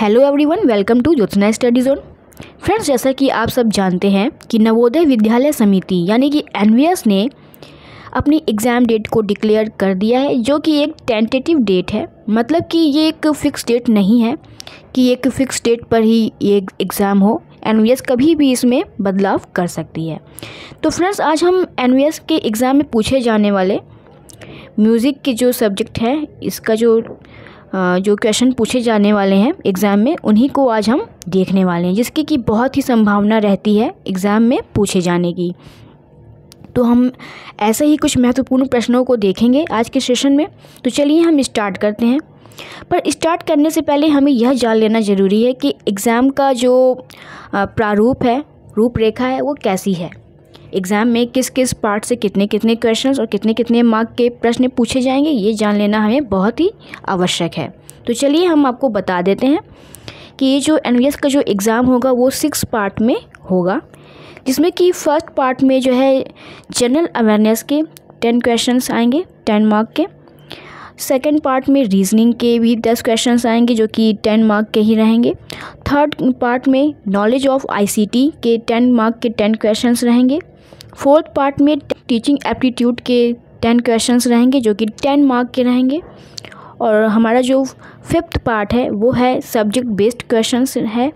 Hello everyone, welcome to Jyotsna study zone. Friends, जैसा कि आप सब जानते हैं कि नवोदय विद्यालय समिति यानी कि एनवीएस ने अपनी एग्ज़ाम डेट को डिक्लेयर कर दिया है, जो कि एक टेंटेटिव डेट है। मतलब कि ये एक फ़िक्स डेट नहीं है कि एक फ़िक्स डेट पर ही ये एग्ज़ाम हो। एनवीएस कभी भी इसमें बदलाव कर सकती है। तो फ्रेंड्स, आज हम एनवीएस के एग्ज़ाम में पूछे जाने वाले म्यूज़िक के जो सब्जेक्ट है, इसका जो क्वेश्चन पूछे जाने वाले हैं एग्ज़ाम में, उन्हीं को आज हम देखने वाले हैं, जिसकी कि बहुत ही संभावना रहती है एग्ज़ाम में पूछे जाने की। तो हम ऐसे ही कुछ महत्वपूर्ण प्रश्नों को देखेंगे आज के सेशन में। तो चलिए हम स्टार्ट करते हैं। पर स्टार्ट करने से पहले हमें यह जान लेना ज़रूरी है कि एग्ज़ाम का जो प्रारूप है, रूपरेखा है, वो कैसी है। एग्ज़ाम में किस किस पार्ट से कितने कितने क्वेश्चंस और कितने कितने मार्क के प्रश्न पूछे जाएंगे, ये जान लेना हमें बहुत ही आवश्यक है। तो चलिए हम आपको बता देते हैं कि ये जो एनवीएस का जो एग्ज़ाम होगा वो 6 पार्ट में होगा, जिसमें कि फर्स्ट पार्ट में जो है जनरल अवेयरनेस के 10 क्वेश्चंस आएंगे 10 मार्क के। सेकंड पार्ट में रीजनिंग के भी 10 क्वेश्चंस आएंगे, जो कि 10 मार्क के ही रहेंगे। थर्ड पार्ट में नॉलेज ऑफ आईसीटी के 10 मार्क के 10 क्वेश्चंस रहेंगे। फोर्थ पार्ट में टीचिंग एप्टीट्यूड के 10 क्वेश्चंस रहेंगे, जो कि 10 मार्क के रहेंगे। और हमारा जो फिफ्थ पार्ट है वो है सब्जेक्ट बेस्ड क्वेश्चंस है,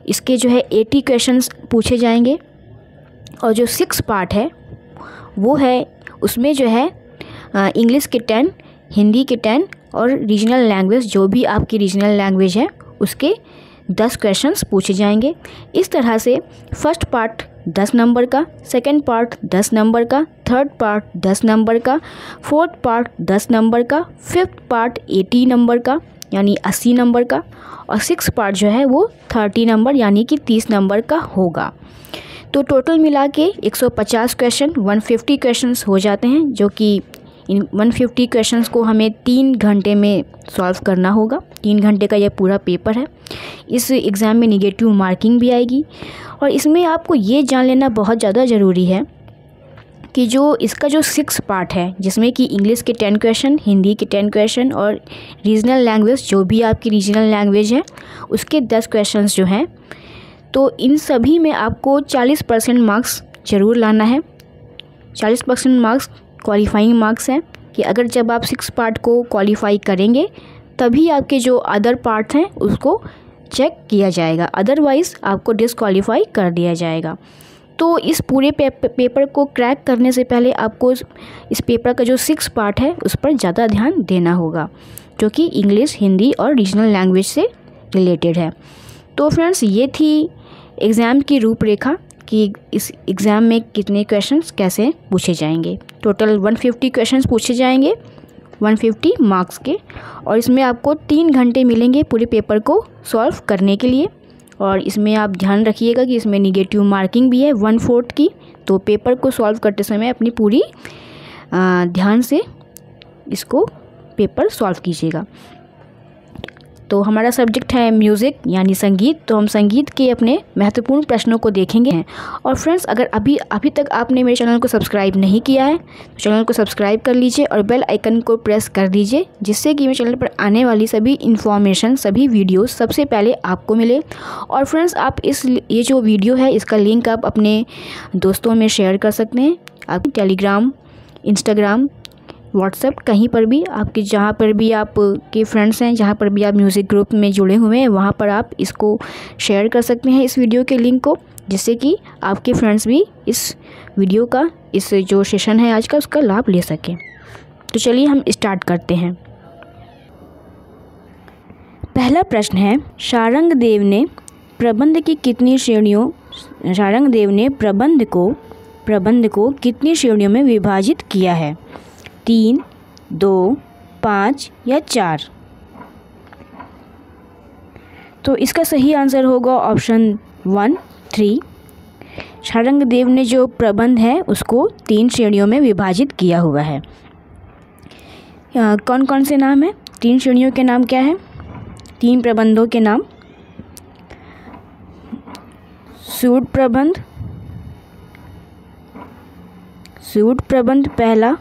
इसके जो है 80 क्वेश्चंस पूछे जाएंगे। और जो 6 पार्ट है वो है, उसमें जो है इंग्लिश के 10, हिंदी के 10 और रीजनल लैंग्वेज, जो भी आपकी रीजनल लैंग्वेज है, उसके 10 क्वेश्चंस पूछे जाएंगे। इस तरह से फर्स्ट पार्ट 10 नंबर का, सेकंड पार्ट 10 नंबर का, थर्ड पार्ट 10 नंबर का, फोर्थ पार्ट 10 नंबर का, फिफ्थ पार्ट 80 नंबर का यानी 80 नंबर का, और 6 पार्ट जो है वो 30 नंबर यानी कि 30 नंबर का होगा। तो टोटल मिला के 150 क्वेश्चन, 150 क्वेश्चंस हो जाते हैं, जो कि इन 150 क्वेश्चंस को हमें 3 घंटे में सॉल्व करना होगा। 3 घंटे का यह पूरा पेपर है। इस एग्ज़ाम में निगेटिव मार्किंग भी आएगी। और इसमें आपको ये जान लेना बहुत ज़्यादा ज़रूरी है कि जो इसका जो 6 पार्ट है, जिसमें कि इंग्लिश के 10 क्वेश्चन, हिंदी के 10 क्वेश्चन और रीजनल लैंग्वेज, जो भी आपकी रीजनल लैंग्वेज है, उसके 10 क्वेश्चंस जो हैं, तो इन सभी में आपको 40% मार्क्स ज़रूर लाना है। 40% मार्क्स क्वालिफाइंग मार्क्स हैं कि अगर जब आप 6 पार्ट को क्वालिफाई करेंगे तभी आपके जो अदर पार्ट हैं उसको चेक किया जाएगा, अदरवाइज़ आपको डिसक्वालीफाई कर दिया जाएगा। तो इस पूरे पेपर को क्रैक करने से पहले आपको इस पेपर का जो 6 पार्ट है उस पर ज़्यादा ध्यान देना होगा, जो कि इंग्लिश, हिंदी और रीजनल लैंग्वेज से रिलेटेड है। तो फ्रेंड्स, ये थी एग्ज़ाम की रूपरेखा कि इस एग्ज़ाम में कितने क्वेश्चंस कैसे पूछे जाएंगे। टोटल 150 क्वेश्चंस पूछे जाएंगे, 150 मार्क्स के, और इसमें आपको 3 घंटे मिलेंगे पूरे पेपर को सॉल्व करने के लिए। और इसमें आप ध्यान रखिएगा कि इसमें निगेटिव मार्किंग भी है 1/4 की। तो पेपर को सॉल्व करते समय अपनी पूरी ध्यान से इसको पेपर सॉल्व कीजिएगा। तो हमारा सब्जेक्ट है म्यूज़िक यानी संगीत, तो हम संगीत के अपने महत्वपूर्ण प्रश्नों को देखेंगे। और फ्रेंड्स, अगर अभी तक आपने मेरे चैनल को सब्सक्राइब नहीं किया है तो चैनल को सब्सक्राइब कर लीजिए और बेल आइकन को प्रेस कर दीजिए, जिससे कि मेरे चैनल पर आने वाली सभी इन्फॉर्मेशन, सभी वीडियोस सबसे पहले आपको मिले। और फ्रेंड्स, आप ये जो वीडियो है इसका लिंक आप अपने दोस्तों में शेयर कर सकते हैं। आप टेलीग्राम, इंस्टाग्राम, व्हाट्सएप, कहीं पर भी आपके, जहाँ पर भी आप के फ्रेंड्स हैं, जहाँ पर भी आप म्यूज़िक ग्रुप में जुड़े हुए हैं, वहाँ पर आप इसको शेयर कर सकते हैं, इस वीडियो के लिंक को, जिससे कि आपके फ्रेंड्स भी इस वीडियो का, इस जो सेशन है आज का, उसका लाभ ले सकें। तो चलिए हम स्टार्ट करते हैं। पहला प्रश्न है, शारंगदेव ने प्रबंध की कितनी श्रेणियों शारंगदेव ने प्रबंध को कितनी श्रेणियों में विभाजित किया है? 3, 2, 5 या 4? तो इसका सही आंसर होगा ऑप्शन 1, 3। शारंगदेव ने जो प्रबंध है उसको 3 श्रेणियों में विभाजित किया हुआ है। कौन कौन से नाम है? 3 श्रेणियों के नाम क्या है? 3 प्रबंधों के नाम: सूड प्रबंध पहला,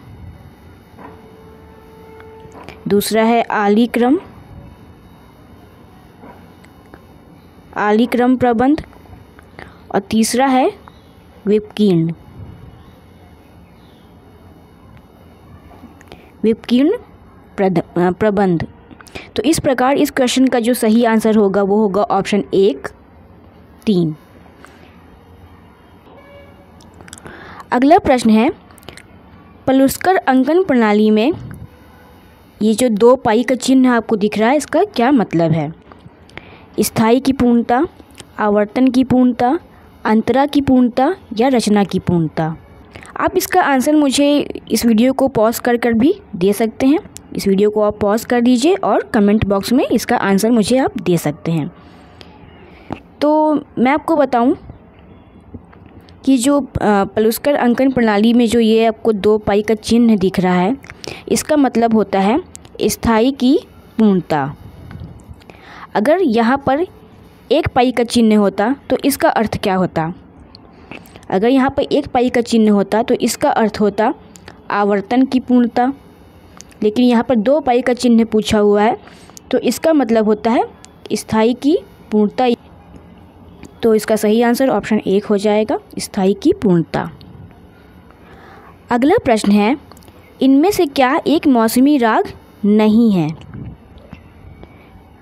दूसरा है आली क्रम, आलीक्रम प्रबंध और तीसरा है विकीर्ण प्रबंध। तो इस प्रकार इस क्वेश्चन का जो सही आंसर होगा वो होगा ऑप्शन 1, 3। अगला प्रश्न है, पलुस्कर अंकन प्रणाली में ये जो 2 पाई का चिन्ह आपको दिख रहा है, इसका क्या मतलब है? स्थायी की पूर्णता, आवर्तन की पूर्णता, अंतरा की पूर्णता या रचना की पूर्णता? आप इसका आंसर मुझे इस वीडियो को पॉज कर भी दे सकते हैं। इस वीडियो को आप पॉज कर दीजिए और कमेंट बॉक्स में इसका आंसर मुझे आप दे सकते हैं। तो मैं आपको बताऊं कि जो पलुस्कर अंकन प्रणाली में जो ये आपको 2 पाई का चिन्ह दिख रहा है, इसका मतलब होता है स्थायी की पूर्णता। अगर यहाँ पर 1 पाई का चिन्ह होता तो इसका अर्थ क्या होता? अगर यहाँ पर 1 पाई का चिन्ह होता तो इसका अर्थ होता आवर्तन की पूर्णता, लेकिन यहाँ पर 2 पाई का चिन्ह पूछा हुआ है तो इसका मतलब होता है स्थायी की पूर्णता। तो इसका सही आंसर ऑप्शन 1 हो जाएगा, स्थायी की पूर्णता। अगला प्रश्न है, इनमें से क्या एक मौसमी राग नहीं है?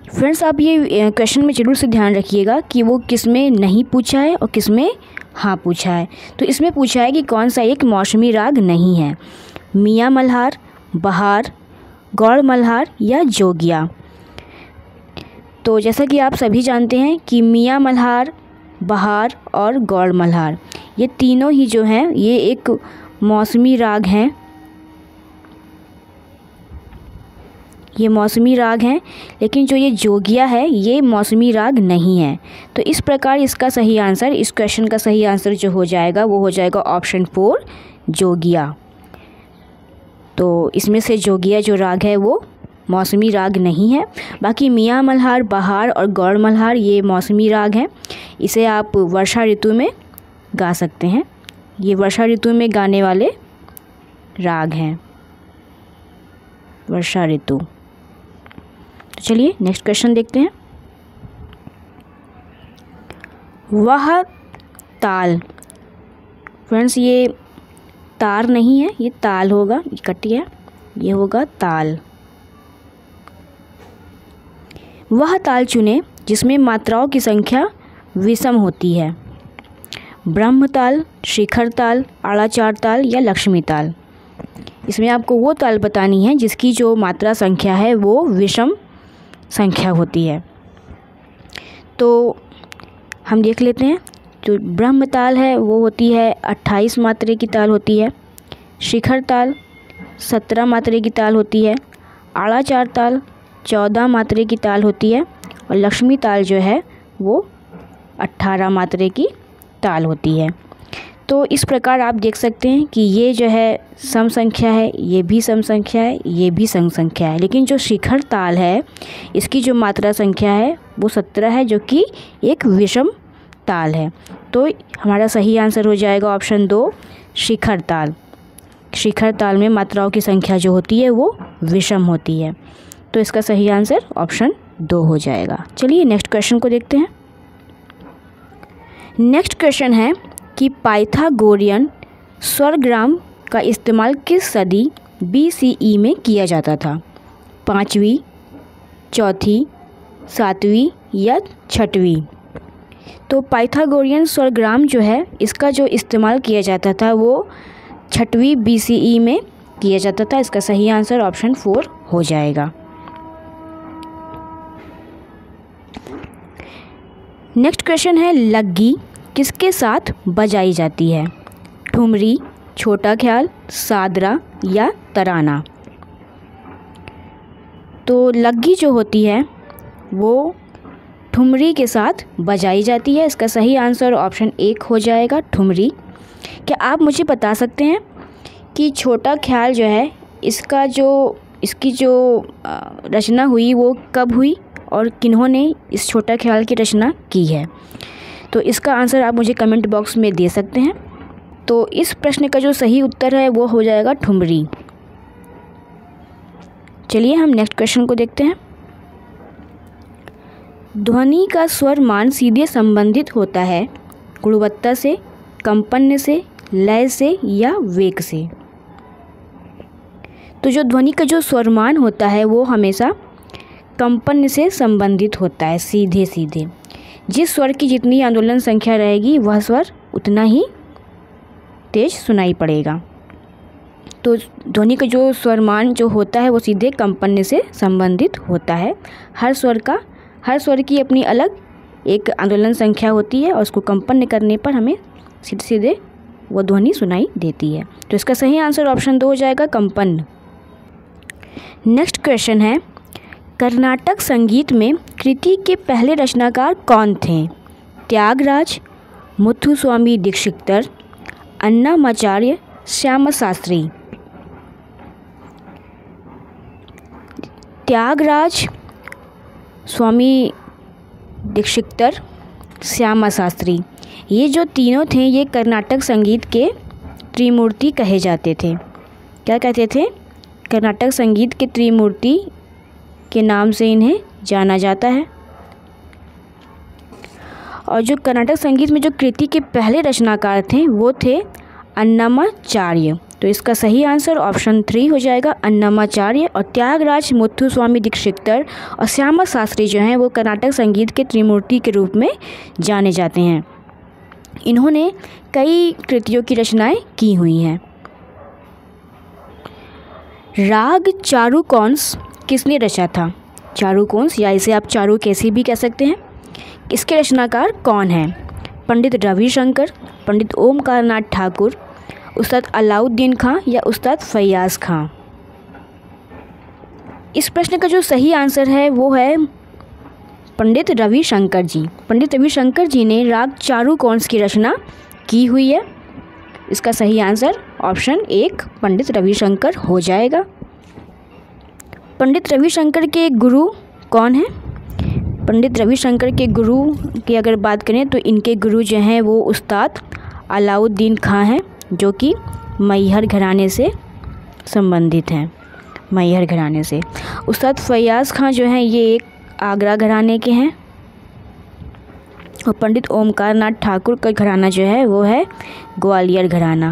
फ्रेंड्स, आप ये क्वेश्चन में ज़रूर से ध्यान रखिएगा कि वो किस में नहीं पूछा है और किस में हाँ पूछा है। तो इसमें पूछा है कि कौन सा एक मौसमी राग नहीं है, मियाँ मल्हार, बहार, गौड़ मल्हार या जोगिया? तो जैसा कि आप सभी जानते हैं कि मियाँ मल्हार, बहार और गौड़ मल्हार ये तीनों ही जो हैं ये एक मौसमी राग हैं, ये मौसमी राग हैं, लेकिन जो ये जोगिया है ये मौसमी राग नहीं है। तो इस प्रकार इसका सही आंसर, इस क्वेश्चन का सही आंसर जो हो जाएगा वो हो जाएगा ऑप्शन 4, जोगिया। तो इसमें से जोगिया जो राग है वो मौसमी राग नहीं है। बाकी मियाँ मल्हार, बहार और गौड़ मल्हार ये मौसमी राग हैं। इसे आप वर्षा ऋतु में गा सकते हैं, ये वर्षा ऋतु में गाने वाले राग हैं, वर्षा ऋतु। तो चलिए नेक्स्ट क्वेश्चन देखते हैं। वह ताल, फ्रेंड्स ये तार नहीं है, ये ताल होगा, कटिए, ये होगा ताल। वह ताल चुने जिसमें मात्राओं की संख्या विषम होती है, ब्रह्म ताल, शिखर ताल, आड़ाचार ताल या लक्ष्मी ताल? इसमें आपको वो ताल बतानी है जिसकी जो मात्रा संख्या है वो विषम संख्या होती है। तो हम देख लेते हैं। जो ब्रह्म ताल है वो होती है 28 मात्रे की ताल होती है, शिखर ताल 17 मात्रे की ताल होती है, आड़ाचार ताल 14 मात्रे की ताल होती है और लक्ष्मी ताल जो है वो 18 मात्रे की ताल होती है। तो इस प्रकार आप देख सकते हैं कि ये जो है सम संख्या है, ये भी सम संख्या है, ये भी सम संख्या है, लेकिन जो शिखर ताल है इसकी जो मात्रा संख्या है वो 17 है, जो कि एक विषम ताल है। तो हमारा सही आंसर हो जाएगा ऑप्शन 2, शिखर ताल। शिखर ताल में मात्राओं की संख्या जो होती है वो विषम होती है। तो इसका सही आंसर ऑप्शन 2 हो जाएगा। चलिए नेक्स्ट क्वेश्चन को देखते हैं। नेक्स्ट क्वेश्चन है कि पाइथागोरियन स्वरग्राम का इस्तेमाल किस सदी BCE में किया जाता था, 5वीं, 4थी, 7वीं या 6वीं? तो पाइथागोरियन स्वरग्राम जो है इसका जो इस्तेमाल किया जाता था वो 6वीं BCE में किया जाता था। इसका सही आंसर ऑप्शन 4 हो जाएगा। नेक्स्ट क्वेश्चन है, लग्गी किसके साथ बजाई जाती है, ठुमरी, छोटा ख्याल, सादरा या तराना? तो लग्गी जो होती है वो ठुमरी के साथ बजाई जाती है। इसका सही आंसर ऑप्शन 1 हो जाएगा, ठुमरी। क्या आप मुझे बता सकते हैं कि छोटा ख्याल जो है इसकी जो रचना हुई वो कब हुई और किन्होंने इस छोटा ख्याल की रचना की है? तो इसका आंसर आप मुझे कमेंट बॉक्स में दे सकते हैं। तो इस प्रश्न का जो सही उत्तर है वो हो जाएगा ठुमरी। चलिए हम नेक्स्ट क्वेश्चन को देखते हैं। ध्वनि का स्वर मान सीधे संबंधित होता है गुणवत्ता से, कंपन से, लय से या वेग से। तो जो ध्वनि का जो स्वरमान होता है वो हमेशा कंपन से संबंधित होता है सीधे सीधे। जिस स्वर की जितनी आंदोलन संख्या रहेगी वह स्वर उतना ही तेज सुनाई पड़ेगा। तो ध्वनि का जो स्वरमान जो होता है वो सीधे कंपन से संबंधित होता है। हर स्वर की अपनी अलग एक आंदोलन संख्या होती है और उसको कंपन करने पर हमें सीधे सीधे वो ध्वनि सुनाई देती है। तो इसका सही आंसर ऑप्शन 2 हो जाएगा, कंपन। नेक्स्ट क्वेश्चन है, कर्नाटक संगीत में कृति के पहले रचनाकार कौन थे? त्यागराज, मुथुस्वामी दीक्षितर, अन्नामाचार्य, श्यामा शास्त्री। त्यागराज, स्वामी दीक्षितर, श्यामा शास्त्री, ये जो तीनों थे ये कर्नाटक संगीत के त्रिमूर्ति कहे जाते थे। क्या कहते थे? कर्नाटक संगीत के त्रिमूर्ति के नाम से इन्हें जाना जाता है। और जो कर्नाटक संगीत में जो कृति के पहले रचनाकार थे वो थे अन्नामाचार्य। तो इसका सही आंसर ऑप्शन 3 हो जाएगा, अन्नामाचार्य। और त्यागराज, मुथुस्वामी दीक्षितर और श्यामा शास्त्री जो हैं वो कर्नाटक संगीत के त्रिमूर्ति के रूप में जाने जाते हैं। इन्होंने कई कृतियों की रचनाएं की हुई हैं। राग चारुकोंस किसने रचा था? चारुकोंस या इसे आप चारू कैसे भी कह सकते हैं। इसके रचनाकार कौन हैं? पंडित रविशंकर, पंडित ओमकारनाथ ठाकुर, उस्ताद अलाउद्दीन खां या उस्ताद फैयाज खां। इस प्रश्न का जो सही आंसर है वो है पंडित रविशंकर जी। पंडित रविशंकर जी ने राग चारुकोंस की रचना की हुई है। इसका सही आंसर ऑप्शन 1 पंडित रविशंकर हो जाएगा। पंडित रविशंकर के गुरु कौन हैं? पंडित रविशंकर के गुरु की अगर बात करें तो इनके गुरु जो हैं वो उस्ताद अलाउद्दीन खां हैं, जो कि मैहर घराने से संबंधित हैं। मैहर घराने से। उस्ताद फैयाज खां जो हैं ये एक आगरा घराने के हैं। और पंडित ओमकारनाथ ठाकुर का घराना जो है वो है ग्वालियर घराना।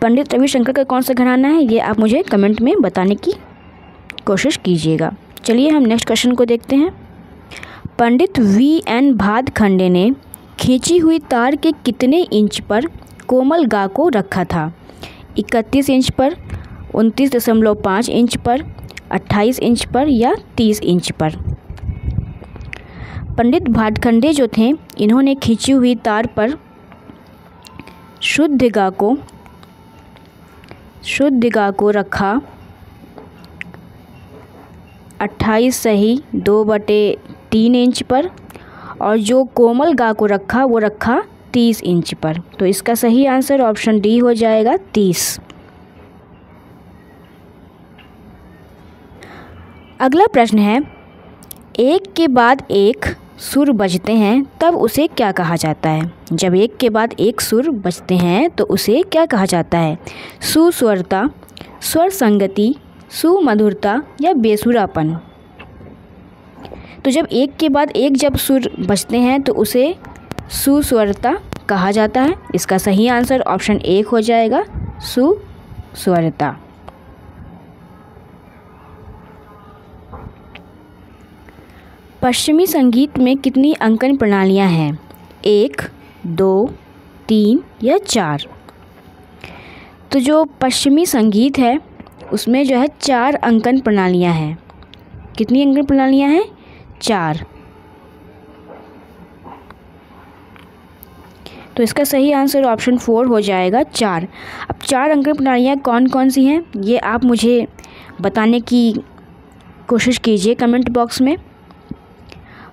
पंडित रविशंकर का कौन सा घराना है ये आप मुझे कमेंट में बताने की कोशिश कीजिएगा। चलिए हम नेक्स्ट क्वेश्चन को देखते हैं। पंडित V.N. भातखंडे ने खींची हुई तार के कितने इंच पर कोमल गा को रखा था? 31 इंच पर, 29.5 इंच पर, 28 इंच पर या 30 इंच पर? पंडित भातखंडे जो थे इन्होंने खींची हुई तार पर शुद्ध गा को रखा 28 सही 2/3 इंच पर, और जो कोमल गा को रखा वो रखा 30 इंच पर। तो इसका सही आंसर ऑप्शन डी हो जाएगा 30। अगला प्रश्न है, एक के बाद एक सुर बजते हैं तब उसे क्या कहा जाता है? जब एक के बाद एक सुर बजते हैं तो उसे क्या कहा जाता है? सुस्वरता, स्वर संगति, सुमधुरता या बेसुरापन? तो जब एक के बाद एक जब सुर बजते हैं तो उसे सुस्वरता कहा जाता है। इसका सही आंसर ऑप्शन 1 हो जाएगा, सुस्वरता। पश्चिमी संगीत में कितनी अंकन प्रणालियां हैं? 1, 2, 3 या 4? तो जो पश्चिमी संगीत है उसमें जो है 4 अंकन प्रणालियां हैं। कितनी अंकन प्रणालियां हैं? 4। तो इसका सही आंसर ऑप्शन 4 हो जाएगा, 4। अब 4 अंकन प्रणालियां कौन कौन सी हैं ये आप मुझे बताने की कोशिश कीजिए कमेंट बॉक्स में।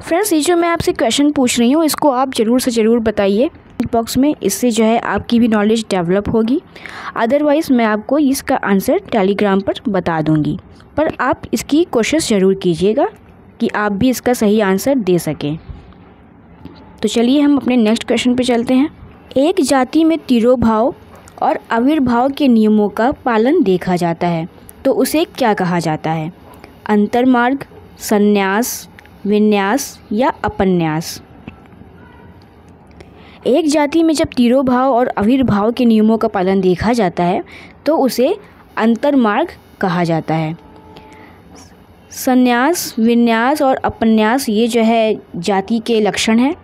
फ्रेंड्स, ये जो मैं आपसे क्वेश्चन पूछ रही हूँ इसको आप ज़रूर से ज़रूर बताइए कमेंट बॉक्स में। इससे जो है आपकी भी नॉलेज डेवलप होगी। अदरवाइज़ मैं आपको इसका आंसर टेलीग्राम पर बता दूँगी, पर आप इसकी कोशिश ज़रूर कीजिएगा कि आप भी इसका सही आंसर दे सकें। तो चलिए हम अपने नेक्स्ट क्वेश्चन पे चलते हैं। एक जाति में तिरोभाव और आविर्भाव के नियमों का पालन देखा जाता है तो उसे क्या कहा जाता है? अंतर्मार्ग, संन्यास, विन्यास या अपन्यास। एक जाति में जब तिरोभाव और आविर्भाव के नियमों का पालन देखा जाता है तो उसे अंतर्मार्ग कहा जाता है। संन्यास, विन्यास और अपन्यास ये जो है जाति के लक्षण हैं।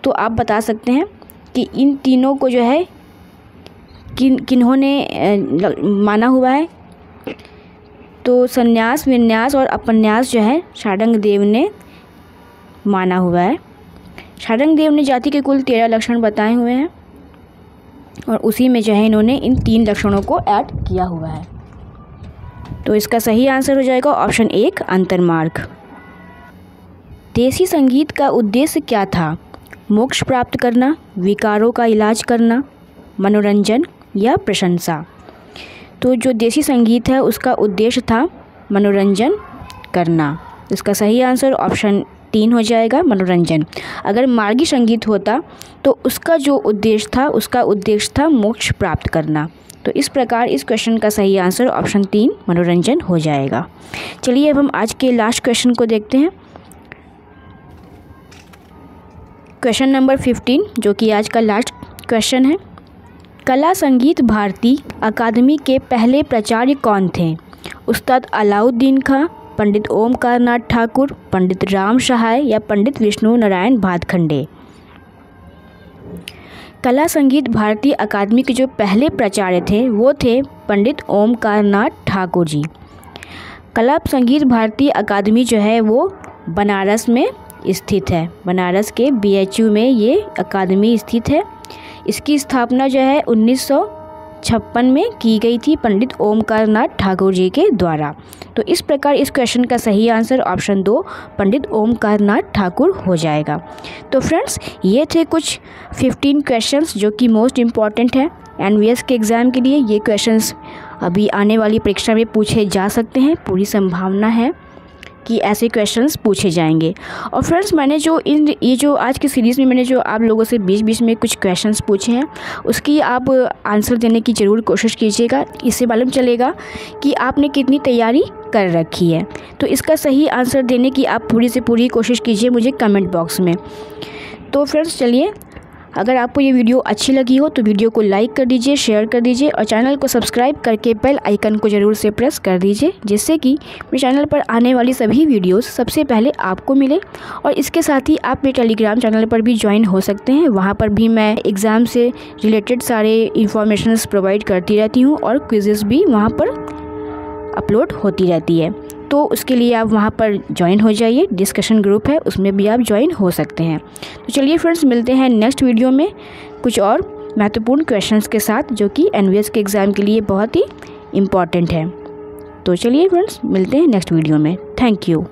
तो आप बता सकते हैं कि इन तीनों को जो है किन्होंने माना हुआ है। तो संन्यास, विन्यास और अपन्यास जो है शार्ङ्गदेव ने माना हुआ है। शार्ङ्गदेव ने जाति के कुल 13 लक्षण बताए हुए हैं और उसी में जो है इन्होंने इन 3 लक्षणों को ऐड किया हुआ है। तो इसका सही आंसर हो जाएगा ऑप्शन 1 अंतर्मार्ग। देसी संगीत का उद्देश्य क्या था? मोक्ष प्राप्त करना, विकारों का इलाज करना, मनोरंजन या प्रशंसा। तो जो देसी संगीत है उसका उद्देश्य था मनोरंजन करना। इसका सही आंसर ऑप्शन 3 हो जाएगा मनोरंजन। अगर मार्गी संगीत होता तो उसका जो उद्देश्य था मोक्ष प्राप्त करना। तो इस प्रकार इस क्वेश्चन का सही आंसर ऑप्शन 3 मनोरंजन हो जाएगा। चलिए अब हम आज के लास्ट क्वेश्चन को देखते हैं। क्वेश्चन नंबर 15 जो कि आज का लास्ट क्वेश्चन है। कला संगीत भारती अकादमी के पहले प्राचार्य कौन थे? उस्ताद अलाउद्दीन खां, पंडित ओमकार नाथ ठाकुर, पंडित राम सहाय या पंडित विष्णु नारायण भातखंडे। कला संगीत भारती अकादमी के जो पहले प्राचार्य थे वो थे पंडित ओमकार नाथ ठाकुर जी। कला संगीत भारती अकादमी जो है वो बनारस में स्थित है। बनारस के BHU में ये अकादमी स्थित है। इसकी स्थापना जो है 1956 में की गई थी पंडित ओमकार नाथ ठाकुर जी के द्वारा। तो इस प्रकार इस क्वेश्चन का सही आंसर ऑप्शन 2 पंडित ओमकार नाथ ठाकुर हो जाएगा। तो फ्रेंड्स ये थे कुछ 15 क्वेश्चंस जो कि मोस्ट इम्पॉर्टेंट है NVS के एग्ज़ाम के लिए। ये क्वेश्चंस अभी आने वाली परीक्षा में पूछे जा सकते हैं। पूरी संभावना है कि ऐसे क्वेश्चंस पूछे जाएंगे। और फ्रेंड्स मैंने ये जो आज की सीरीज़ में मैंने जो आप लोगों से बीच में कुछ क्वेश्चंस पूछे हैं उसकी आप आंसर देने की ज़रूर कोशिश कीजिएगा। इससे मालूम चलेगा कि आपने कितनी तैयारी कर रखी है। तो इसका सही आंसर देने की आप पूरी से पूरी कोशिश कीजिए मुझे कमेंट बॉक्स में। तो फ्रेंड्स चलिए, अगर आपको ये वीडियो अच्छी लगी हो तो वीडियो को लाइक कर दीजिए, शेयर कर दीजिए और चैनल को सब्सक्राइब करके बेल आइकन को ज़रूर से प्रेस कर दीजिए, जिससे कि मेरे चैनल पर आने वाली सभी वीडियोस सबसे पहले आपको मिले। और इसके साथ ही आप मेरे टेलीग्राम चैनल पर भी ज्वाइन हो सकते हैं। वहाँ पर भी मैं एग्ज़ाम से रिलेटेड सारे इन्फॉर्मेशंस प्रोवाइड करती रहती हूँ और क्विज़ेस भी वहाँ पर अपलोड होती रहती है। तो उसके लिए आप वहाँ पर ज्वाइन हो जाइए। डिस्कशन ग्रुप है उसमें भी आप ज्वाइन हो सकते हैं। तो चलिए फ्रेंड्स मिलते हैं नेक्स्ट वीडियो में कुछ और महत्वपूर्ण क्वेश्चंस के साथ जो कि NVS के एग्ज़ाम के लिए बहुत ही इम्पॉर्टेंट है। तो चलिए फ्रेंड्स मिलते हैं नेक्स्ट वीडियो में। Thank you.